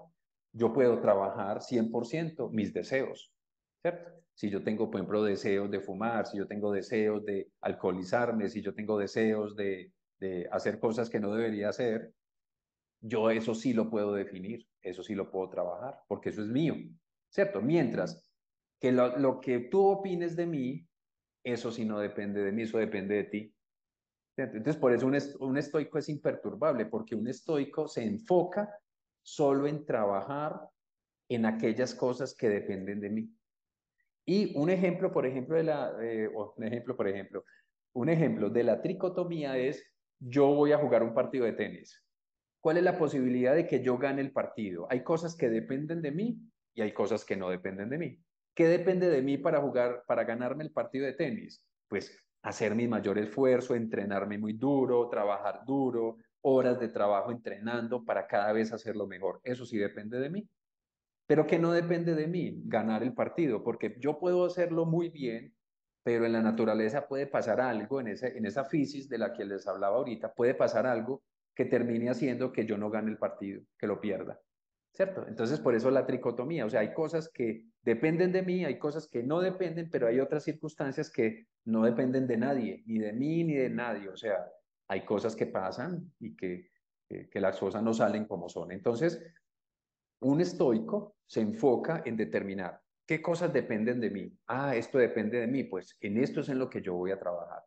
S4: Yo puedo trabajar 100% mis deseos, ¿cierto? Si yo tengo, por ejemplo, deseos de fumar, si yo tengo deseos de alcoholizarme, si yo tengo deseos de hacer cosas que no debería hacer, yo eso sí lo puedo definir, eso sí lo puedo trabajar, porque eso es mío, ¿cierto? Mientras que lo que tú opines de mí, eso sí no depende de mí, eso depende de ti. Entonces, por eso un estoico es imperturbable, porque un estoico se enfoca solo en trabajar en aquellas cosas que dependen de mí. Y un ejemplo, por ejemplo, un ejemplo de la tricotomía es, yo voy a jugar un partido de tenis. ¿Cuál es la posibilidad de que yo gane el partido? Hay cosas que dependen de mí y hay cosas que no dependen de mí. ¿Qué depende de mí para ganarme el partido de tenis? Pues hacer mi mayor esfuerzo, entrenarme muy duro, trabajar duro, horas de trabajo entrenando para cada vez hacerlo mejor. Eso sí depende de mí. Pero que no depende de mí ganar el partido, porque yo puedo hacerlo muy bien, pero en la naturaleza puede pasar algo, en esa fisis de la que les hablaba ahorita, puede pasar algo que termine haciendo que yo no gane el partido, que lo pierda, ¿cierto? Entonces, por eso la tricotomía, o sea, hay cosas que dependen de mí, hay cosas que no dependen, pero hay otras circunstancias que no dependen de nadie, ni de mí ni de nadie, o sea, hay cosas que pasan y que las cosas no salen como son. Entonces, un estoico se enfoca en determinar qué cosas dependen de mí. Ah, esto depende de mí, pues en esto es en lo que yo voy a trabajar.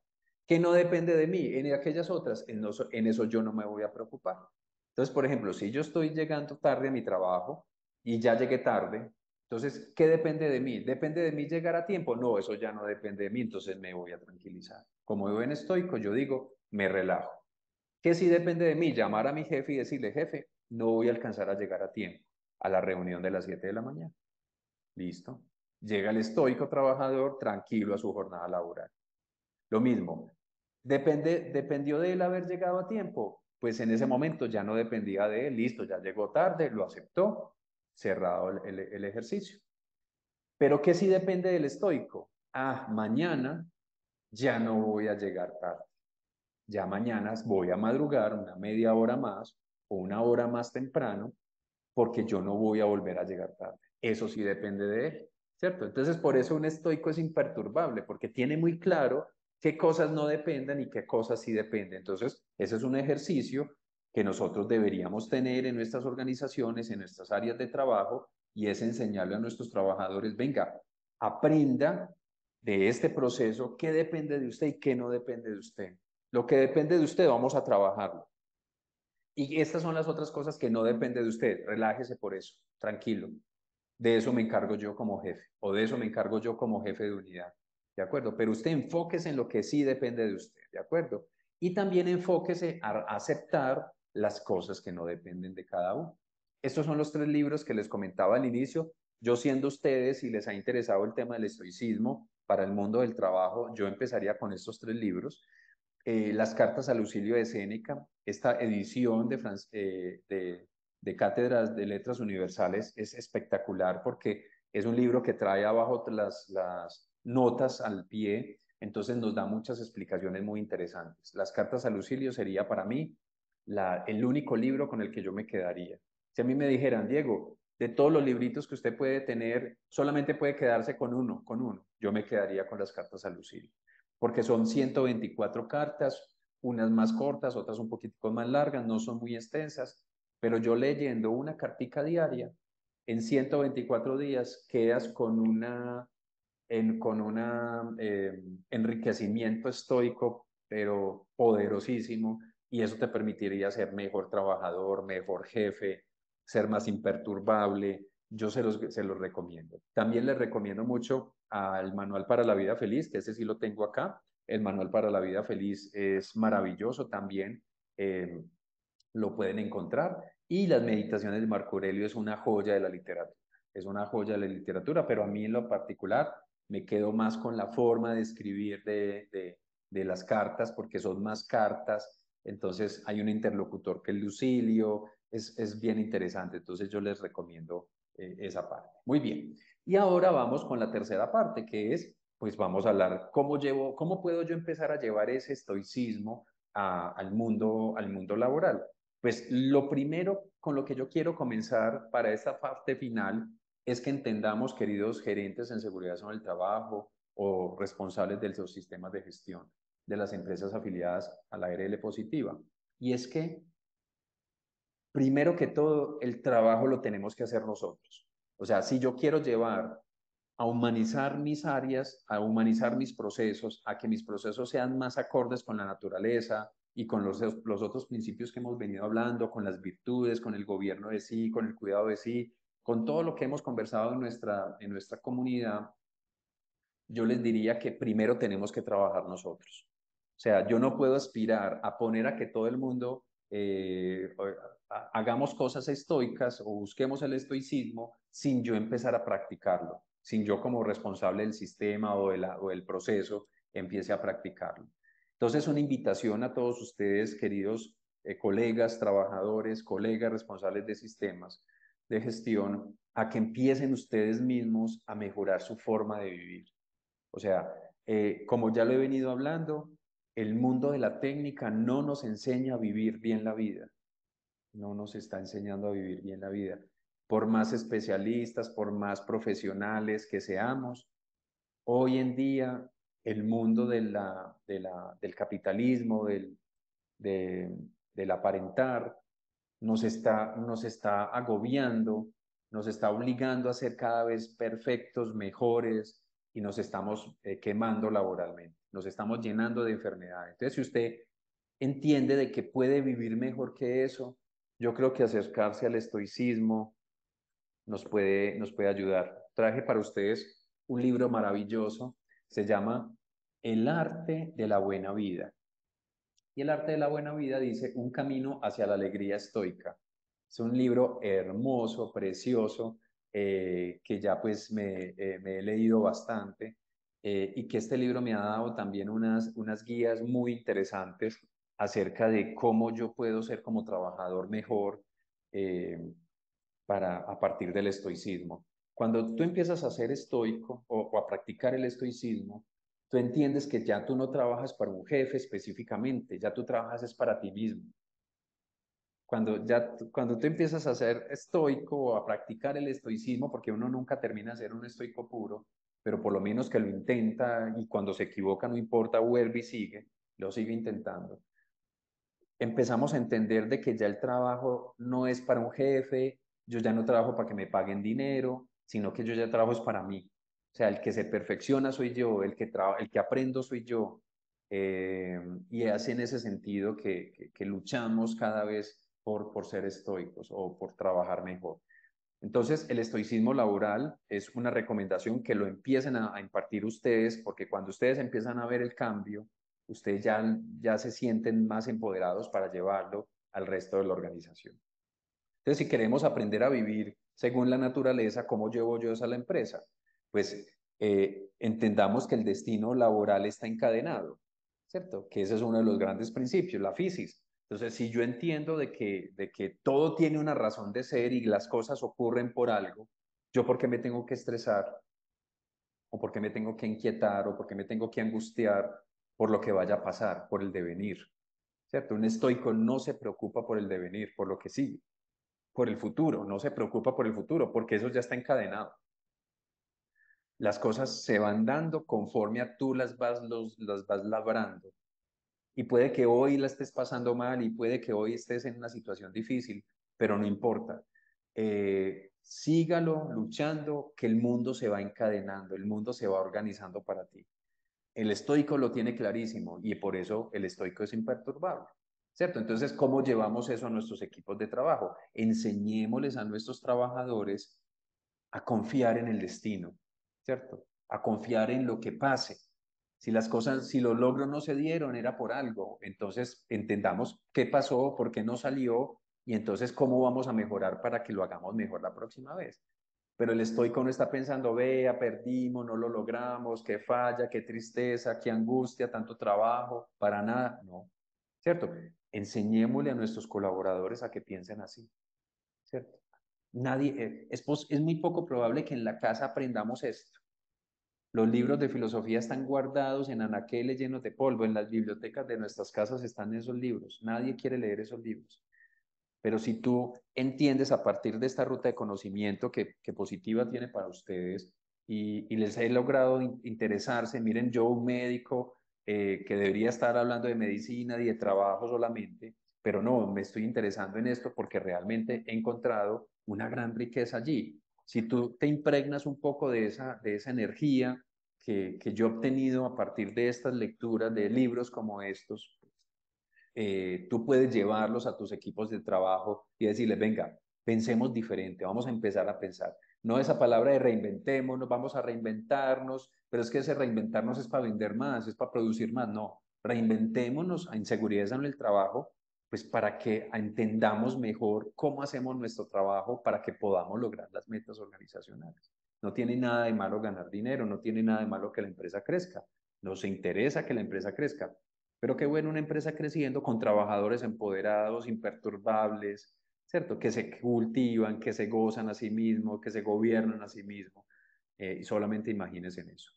S4: ¿Qué no depende de mí? En aquellas otras, en eso yo no me voy a preocupar. Entonces, por ejemplo, si yo estoy llegando tarde a mi trabajo y ya llegué tarde, entonces, ¿qué depende de mí? ¿Depende de mí llegar a tiempo? No, eso ya no depende de mí, entonces me voy a tranquilizar. Como yo en estoico, yo digo, me relajo. ¿Qué sí depende de mí? Llamar a mi jefe y decirle, jefe, no voy a alcanzar a llegar a tiempo a la reunión de las 7 de la mañana. Listo. Llega el estoico trabajador tranquilo a su jornada laboral. Lo mismo, dependió de él haber llegado a tiempo. Pues en ese momento ya no dependía de él, listo, ya llegó tarde, lo aceptó, cerrado el ejercicio. Pero ¿qué sí depende del estoico? Ah, mañana ya no voy a llegar tarde. Ya mañana voy a madrugar una media hora más o una hora más temprano porque yo no voy a volver a llegar tarde. Eso sí depende de él, ¿cierto? Entonces, por eso un estoico es imperturbable, porque tiene muy claro qué cosas no dependen y qué cosas sí dependen. Entonces, ese es un ejercicio que nosotros deberíamos tener en nuestras organizaciones, en nuestras áreas de trabajo, y es enseñarle a nuestros trabajadores, venga, aprenda de este proceso qué depende de usted y qué no depende de usted. Lo que depende de usted, vamos a trabajarlo. Y estas son las otras cosas que no dependen de usted. Relájese por eso, tranquilo. De eso me encargo yo como jefe, o de eso me encargo yo como jefe de unidad, ¿de acuerdo? Pero usted enfóquese en lo que sí depende de usted, ¿de acuerdo? Y también enfóquese a aceptar las cosas que no dependen de cada uno. Estos son los 3 libros que les comentaba al inicio. Yo siendo ustedes, si les ha interesado el tema del estoicismo para el mundo del trabajo, yo empezaría con estos 3 libros. Las cartas a Lucilio de Séneca, esta edición de Cátedras de Letras Universales es espectacular porque es un libro que trae abajo las notas al pie, entonces nos da muchas explicaciones muy interesantes. Las cartas a Lucilio sería para mí el único libro con el que yo me quedaría. Si a mí me dijeran, Diego, de todos los libritos que usted puede tener, solamente puede quedarse con uno, yo me quedaría con las cartas a Lucilio porque son 124 cartas, unas más cortas, otras un poquitico más largas, no son muy extensas, pero yo leyendo una cartica diaria, en 124 días quedas con un enriquecimiento estoico, pero poderosísimo, y eso te permitiría ser mejor trabajador, mejor jefe, ser más imperturbable. Yo se los recomiendo. También les recomiendo mucho al Manual para la Vida Feliz, que ese sí lo tengo acá. El Manual para la Vida Feliz es maravilloso también. Lo pueden encontrar. Y las meditaciones de Marco Aurelio es una joya de la literatura. Es una joya de la literatura, pero a mí en lo particular me quedo más con la forma de escribir de las cartas, porque son más cartas. Entonces hay un interlocutor que es Lucilio, es bien interesante. Entonces yo les recomiendo esa parte. Muy bien. Y ahora vamos con la tercera parte, que es, pues vamos a hablar cómo puedo yo empezar a llevar ese estoicismo al mundo laboral. Pues lo primero con lo que yo quiero comenzar para esta parte final es que entendamos, queridos gerentes en seguridad en el trabajo o responsables de los sistemas de gestión de las empresas afiliadas a la ARL positiva. Y es que, primero que todo, el trabajo lo tenemos que hacer nosotros. O sea, si yo quiero llevar a humanizar mis áreas, a humanizar mis procesos, a que mis procesos sean más acordes con la naturaleza y con los otros principios que hemos venido hablando, con las virtudes, con el gobierno de sí, con el cuidado de sí, con todo lo que hemos conversado en nuestra comunidad, yo les diría que primero tenemos que trabajar nosotros. O sea, yo no puedo aspirar a poner a que todo el mundo hagamos cosas estoicas o busquemos el estoicismo sin yo empezar a practicarlo, sin yo como responsable del sistema o del proceso empiece a practicarlo. Entonces, una invitación a todos ustedes, queridos colegas, trabajadores, colegas responsables de sistemas de gestión, a que empiecen ustedes mismos a mejorar su forma de vivir. O sea, como ya lo he venido hablando, el mundo de la técnica no nos enseña a vivir bien la vida, no nos está enseñando a vivir bien la vida. Por más especialistas, por más profesionales que seamos, hoy en día el mundo del capitalismo, de, del aparentar, nos está agobiando, nos está obligando a ser cada vez perfectos, mejores, y nos estamos quemando laboralmente, nos estamos llenando de enfermedades. Entonces, si usted entiende de que puede vivir mejor que eso, Yo creo que acercarse al estoicismo nos puede ayudar. Traje para ustedes un libro maravilloso, se llama El arte de la buena vida. Y el arte de la buena vida dice un camino hacia la alegría estoica. Es un libro hermoso, precioso, que ya pues me he leído bastante y que este libro me ha dado también unas guías muy interesantes acerca de cómo yo puedo ser como trabajador mejor eh, a partir del estoicismo. Cuando tú empiezas a ser estoico o a practicar el estoicismo, tú entiendes que ya tú no trabajas para un jefe específicamente, ya tú trabajas es para ti mismo. Cuando tú empiezas a ser estoico o a practicar el estoicismo, porque uno nunca termina de ser un estoico puro, pero por lo menos que lo intenta y cuando se equivoca no importa, vuelve y sigue, lo sigue intentando. Empezamos a entender de que ya el trabajo no es para un jefe, yo ya no trabajo para que me paguen dinero, sino que yo ya trabajo es para mí. O sea, el que se perfecciona soy yo, el que aprendo soy yo. Y es en ese sentido que luchamos cada vez por ser estoicos o por trabajar mejor. Entonces, el estoicismo laboral es una recomendación que lo empiecen a impartir ustedes, porque cuando ustedes empiezan a ver el cambio, ustedes ya se sienten más empoderados para llevarlo al resto de la organización. Entonces, si queremos aprender a vivir según la naturaleza, ¿cómo llevo yo eso a la empresa? Pues entendamos que el destino laboral está encadenado, ¿cierto? Que ese es uno de los grandes principios, la fisis. Entonces, si yo entiendo de que todo tiene una razón de ser y las cosas ocurren por algo, ¿yo por qué me tengo que estresar? ¿O por qué me tengo que inquietar? ¿O por qué me tengo que angustiar por lo que vaya a pasar, por el devenir? ¿Cierto? Un estoico no se preocupa por el devenir, por lo que sigue, por el futuro, no se preocupa por el futuro, porque eso ya está encadenado. Las cosas se van dando conforme a tú las vas labrando. Y puede que hoy la estés pasando mal y puede que hoy estés en una situación difícil, pero no importa. Sígalo luchando, que el mundo se va encadenando, el mundo se va organizando para ti. El estoico lo tiene clarísimo y por eso el estoico es imperturbable, ¿cierto? Entonces, ¿cómo llevamos eso a nuestros equipos de trabajo? Enseñémosles a nuestros trabajadores a confiar en el destino, ¿cierto? A confiar en lo que pase. Si las cosas, si los logros no se dieron, era por algo. Entonces, entendamos qué pasó, por qué no salió y entonces cómo vamos a mejorar para que lo hagamos mejor la próxima vez. Pero el estoico no está pensando, vea, perdimos, no lo logramos, qué falla, qué tristeza, qué angustia, tanto trabajo, para nada. No, ¿cierto? Enseñémosle a nuestros colaboradores a que piensen así, ¿cierto? Nadie, es muy poco probable que en la casa aprendamos esto. Los libros de filosofía están guardados en anaqueles llenos de polvo. En las bibliotecas de nuestras casas están esos libros. Nadie quiere leer esos libros. Pero si tú entiendes a partir de esta ruta de conocimiento que Positiva tiene para ustedes y les he logrado interesarse, miren, yo un médico que debería estar hablando de medicina y de trabajo solamente, pero no, me estoy interesando en esto porque realmente he encontrado una gran riqueza allí. Si tú te impregnas un poco de esa energía que yo he obtenido a partir de estas lecturas de libros como estos, tú puedes llevarlos a tus equipos de trabajo y decirles, venga, pensemos diferente, vamos a empezar a pensar. No esa palabra de reinventémonos, vamos a reinventarnos, pero es que ese reinventarnos es para vender más, es para producir más, no. Reinventémonos en seguridad en el trabajo, pues para que entendamos mejor cómo hacemos nuestro trabajo para que podamos lograr las metas organizacionales. No tiene nada de malo ganar dinero, no tiene nada de malo que la empresa crezca. Nos interesa que la empresa crezca, pero qué bueno una empresa creciendo con trabajadores empoderados, imperturbables, ¿cierto? Que se cultivan, que se gozan a sí mismos, que se gobiernan a sí mismos. Y solamente imagínense en eso.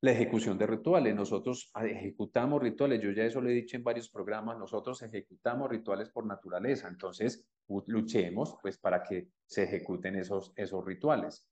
S4: La ejecución de rituales. Nosotros ejecutamos rituales. Yo ya eso lo he dicho en varios programas. Nosotros ejecutamos rituales por naturaleza. Entonces, luchemos pues para que se ejecuten esos rituales.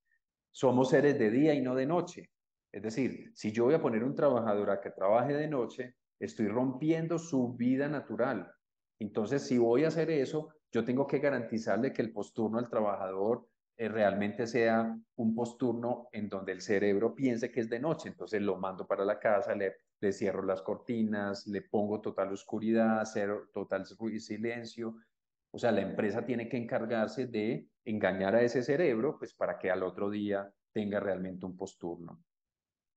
S4: Somos seres de día y no de noche. Es decir, si yo voy a poner un trabajador a que trabaje de noche, estoy rompiendo su vida natural. Entonces, si voy a hacer eso, yo tengo que garantizarle que el posturno al trabajador realmente sea un posturno en donde el cerebro piense que es de noche. Entonces lo mando para la casa, le cierro las cortinas, le pongo total oscuridad, cero, total silencio. O sea, la empresa tiene que encargarse de engañar a ese cerebro, pues para que al otro día tenga realmente un posturno.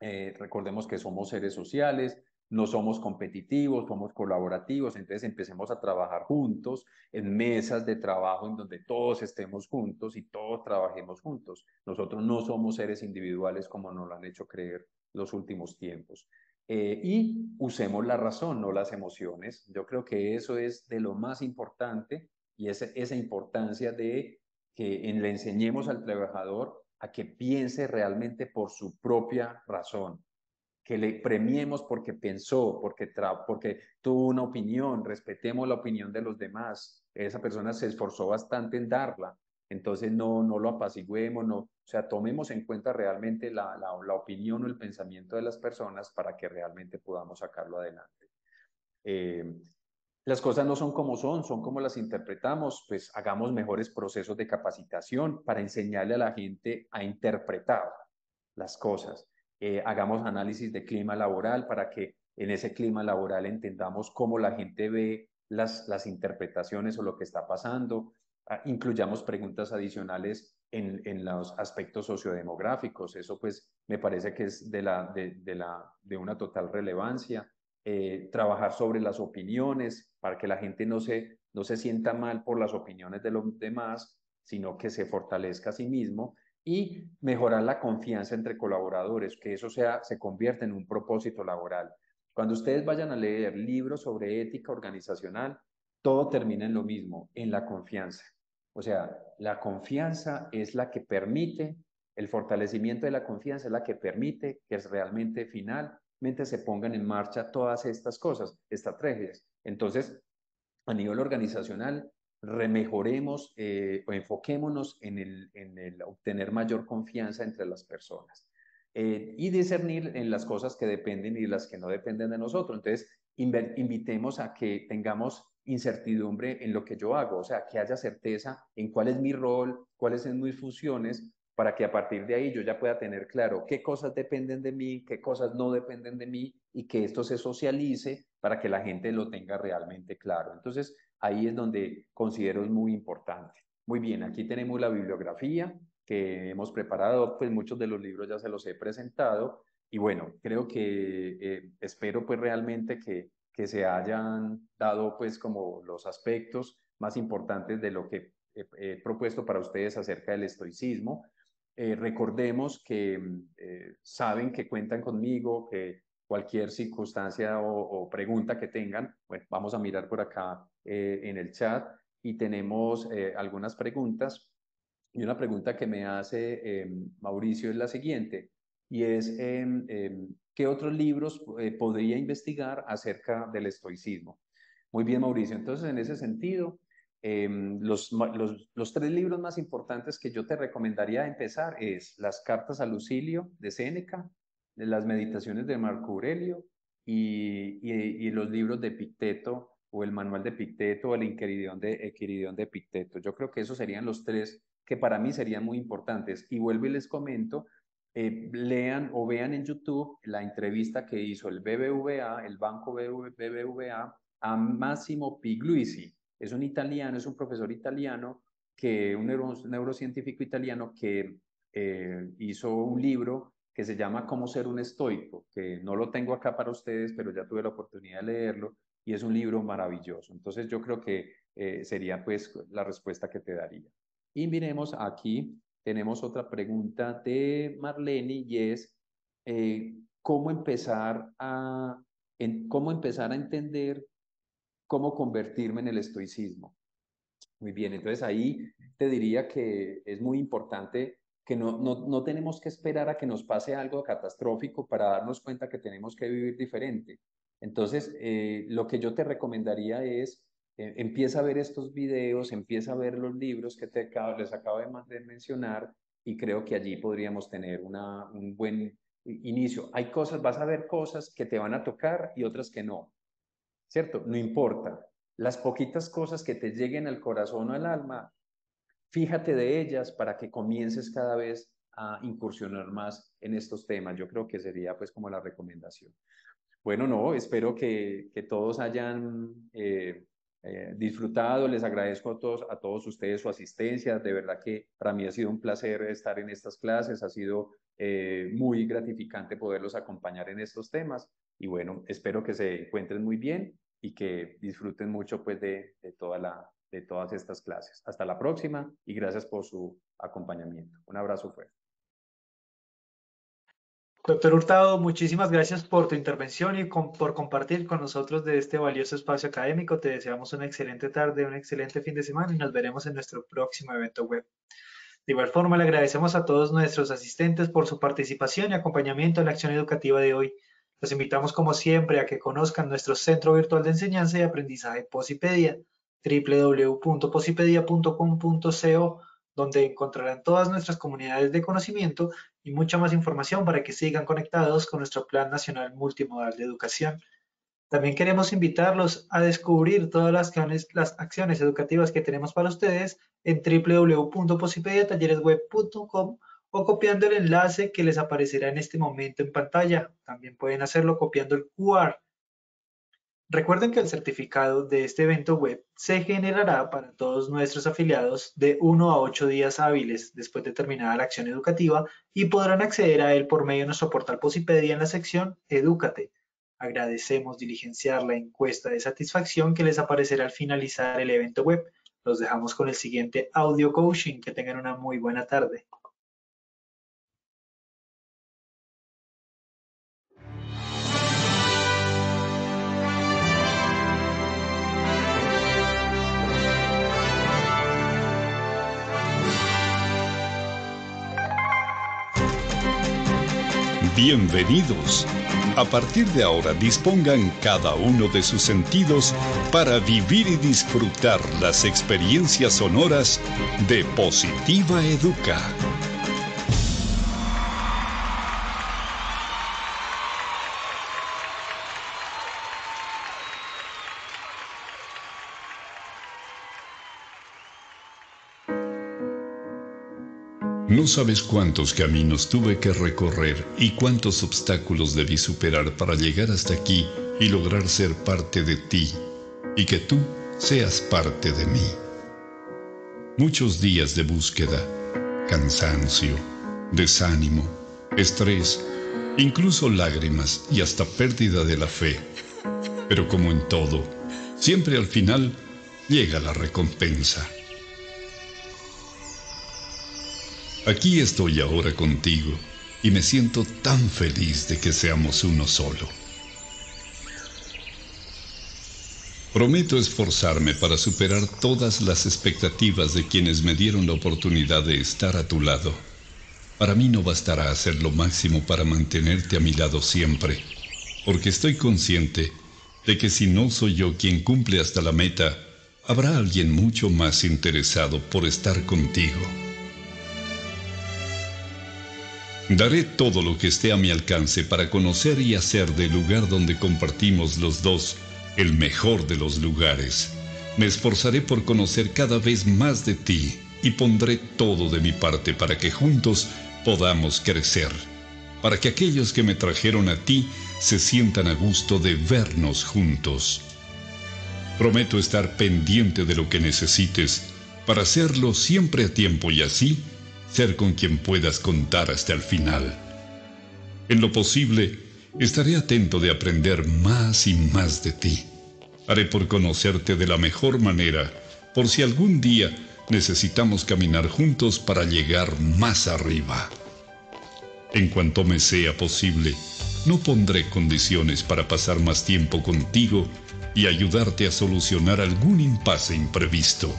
S4: Recordemos que somos seres sociales, no somos competitivos, somos colaborativos, entonces empecemos a trabajar juntos en mesas de trabajo en donde todos estemos juntos y todos trabajemos juntos. Nosotros no somos seres individuales como nos lo han hecho creer los últimos tiempos. Y usemos la razón, no las emociones. Yo creo que eso es de lo más importante y esa importancia de que le enseñemos al trabajador a que piense realmente por su propia razón, que le premiemos porque pensó, porque tuvo una opinión, respetemos la opinión de los demás. Esa persona se esforzó bastante en darla, entonces no lo apaciguemos, no, o sea, tomemos en cuenta realmente la opinión o el pensamiento de las personas para que realmente podamos sacarlo adelante. Eh, las cosas no son como son como las interpretamos, pues hagamos mejores procesos de capacitación para enseñarle a la gente a interpretar las cosas. Hagamos análisis de clima laboral para que en ese clima laboral entendamos cómo la gente ve las interpretaciones o lo que está pasando. Incluyamos preguntas adicionales en los aspectos sociodemográficos. Eso pues me parece que es de una total relevancia. Trabajar sobre las opiniones para que la gente no se sienta mal por las opiniones de los demás, sino que se fortalezca a sí mismo y mejorar la confianza entre colaboradores, que eso se convierta en un propósito laboral. Cuando ustedes vayan a leer libros sobre ética organizacional, todo termina en lo mismo, en la confianza. O sea, la confianza es la que permite, el fortalecimiento de la confianza es la que permite que es realmente finalmente se pongan en marcha todas estas cosas, estrategias. Entonces, a nivel organizacional, remejoremos o enfoquémonos en el obtener mayor confianza entre las personas y discernir en las cosas que dependen y las que no dependen de nosotros. Entonces, invitemos a que tengamos incertidumbre en lo que yo hago, o sea, que haya certeza en cuál es mi rol, cuáles son mis funciones, para que a partir de ahí yo ya pueda tener claro qué cosas dependen de mí, qué cosas no dependen de mí y que esto se socialice para que la gente lo tenga realmente claro. Entonces, ahí es donde considero es muy importante. Muy bien, aquí tenemos la bibliografía que hemos preparado, pues muchos de los libros ya se los he presentado y bueno, creo que espero pues realmente que se hayan dado pues como los aspectos más importantes de lo que he propuesto para ustedes acerca del estoicismo. Recordemos que saben que cuentan conmigo, que cualquier circunstancia o pregunta que tengan, bueno, vamos a mirar por acá en el chat y tenemos algunas preguntas. Y una pregunta que me hace Mauricio es la siguiente, y es, ¿qué otros libros podría investigar acerca del estoicismo? Muy bien, Mauricio. Entonces, en ese sentido, los tres libros más importantes que yo te recomendaría empezar es Las cartas a Lucilio de Séneca, las meditaciones de Marco Aurelio y los libros de Epicteto o el manual de Epicteto o el Enquiridión de Epicteto. Yo creo que esos serían los tres que para mí serían muy importantes. Y vuelvo y les comento, lean o vean en YouTube la entrevista que hizo el BBVA, el Banco BBVA, a Massimo Pigluisi. Es un italiano, es un profesor italiano, un neurocientífico italiano que hizo un libro que se llama Cómo ser un estoico, que no lo tengo acá para ustedes, pero ya tuve la oportunidad de leerlo y es un libro maravilloso. Entonces yo creo que sería pues la respuesta que te daría. Y miremos aquí, tenemos otra pregunta de Marlene y es ¿cómo cómo empezar a entender cómo convertirme en el estoicismo? Muy bien, entonces ahí te diría que es muy importante que no tenemos que esperar a que nos pase algo catastrófico para darnos cuenta que tenemos que vivir diferente. Entonces, lo que yo te recomendaría es, empieza a ver estos videos, empieza a ver los libros que les acabo de mencionar y creo que allí podríamos tener un buen inicio. Hay cosas, vas a ver cosas que te van a tocar y otras que no, ¿cierto? No importa. Las poquitas cosas que te lleguen al corazón o al alma, fíjate de ellas para que comiences cada vez a incursionar más en estos temas. Yo creo que sería pues como la recomendación. Bueno, no, espero que todos hayan disfrutado, les agradezco a todos ustedes su asistencia, de verdad que para mí ha sido un placer estar en estas clases, ha sido muy gratificante poderlos acompañar en estos temas y bueno, espero que se encuentren muy bien y que disfruten mucho pues de todas estas clases. Hasta la próxima y gracias por su acompañamiento. Un abrazo fuerte.
S3: Doctor Hurtado, muchísimas gracias por tu intervención y por compartir con nosotros de este valioso espacio académico. Te deseamos una excelente tarde, un excelente fin de semana y nos veremos en nuestro próximo evento web. De igual forma, le agradecemos a todos nuestros asistentes por su participación y acompañamiento en la acción educativa de hoy. Los invitamos, como siempre, a que conozcan nuestro Centro Virtual de Enseñanza y Aprendizaje Posipedia, www.posipedia.com.co, donde encontrarán todas nuestras comunidades de conocimiento y mucha más información para que sigan conectados con nuestro Plan Nacional Multimodal de Educación. También queremos invitarlos a descubrir todas las acciones educativas que tenemos para ustedes en www.posipediatalleresweb.com o copiando el enlace que les aparecerá en este momento en pantalla. También pueden hacerlo copiando el QR. Recuerden que el certificado de este evento web se generará para todos nuestros afiliados de 1 a 8 días hábiles después de terminada la acción educativa y podrán acceder a él por medio de nuestro portal Posipedia en la sección Edúcate. Agradecemos diligenciar la encuesta de satisfacción que les aparecerá al finalizar el evento web. Los dejamos con el siguiente audio coaching. Que tengan una muy buena tarde.
S5: Bienvenidos. A partir de ahora dispongan cada uno de sus sentidos para vivir y disfrutar las experiencias sonoras de Positiva Educa. No sabes cuántos caminos tuve que recorrer y cuántos obstáculos debí superar para llegar hasta aquí y lograr ser parte de ti y que tú seas parte de mí. Muchos días de búsqueda, cansancio, desánimo, estrés, incluso lágrimas y hasta pérdida de la fe. Pero como en todo, siempre al final llega la recompensa. Aquí estoy ahora contigo y me siento tan feliz de que seamos uno solo. Prometo esforzarme para superar todas las expectativas de quienes me dieron la oportunidad de estar a tu lado. Para mí no bastará hacer lo máximo para mantenerte a mi lado siempre, porque estoy consciente de que si no soy yo quien cumple hasta la meta, habrá alguien mucho más interesado por estar contigo. Daré todo lo que esté a mi alcance para conocer y hacer del lugar donde compartimos los dos el mejor de los lugares. Me esforzaré por conocer cada vez más de ti y pondré todo de mi parte para que juntos podamos crecer, para que aquellos que me trajeron a ti se sientan a gusto de vernos juntos. Prometo estar pendiente de lo que necesites para hacerlo siempre a tiempo y así ser con quien puedas contar hasta el final. En lo posible, estaré atento de aprender más y más de ti. Haré por conocerte de la mejor manera, por si algún día necesitamos caminar juntos para llegar más arriba. En cuanto me sea posible, no pondré condiciones para pasar más tiempo contigo y ayudarte a solucionar algún impasse imprevisto.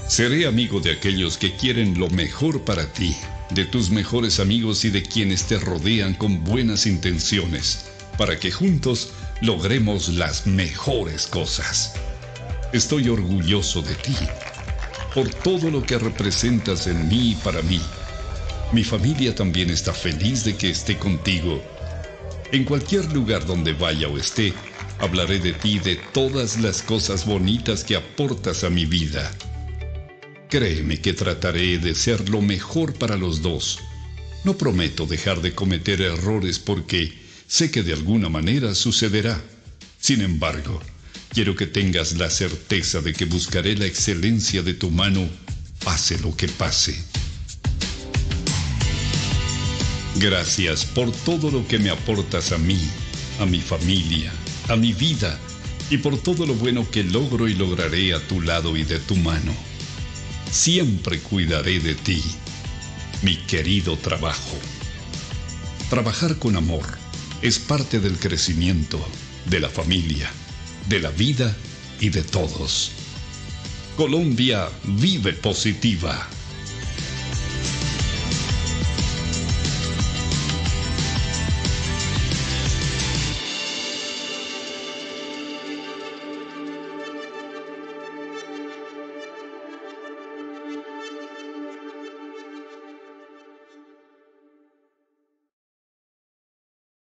S5: Seré amigo de aquellos que quieren lo mejor para ti, de tus mejores amigos y de quienes te rodean con buenas intenciones, para que juntos logremos las mejores cosas. Estoy orgulloso de ti, por todo lo que representas en mí y para mí. Mi familia también está feliz de que esté contigo. En cualquier lugar donde vaya o esté, hablaré de ti y de todas las cosas bonitas que aportas a mi vida. Créeme que trataré de ser lo mejor para los dos. No prometo dejar de cometer errores porque sé que de alguna manera sucederá. Sin embargo, Quiero que tengas la certeza de que buscaré la excelencia de tu mano, pase lo que pase. Gracias por todo lo que me aportas a mí, a mi familia, a mi vida y por todo lo bueno que logro y lograré a tu lado y de tu mano. Siempre cuidaré de ti, mi querido trabajo. Trabajar con amor es parte del crecimiento, de la familia, de la vida y de todos. Colombia vive positiva.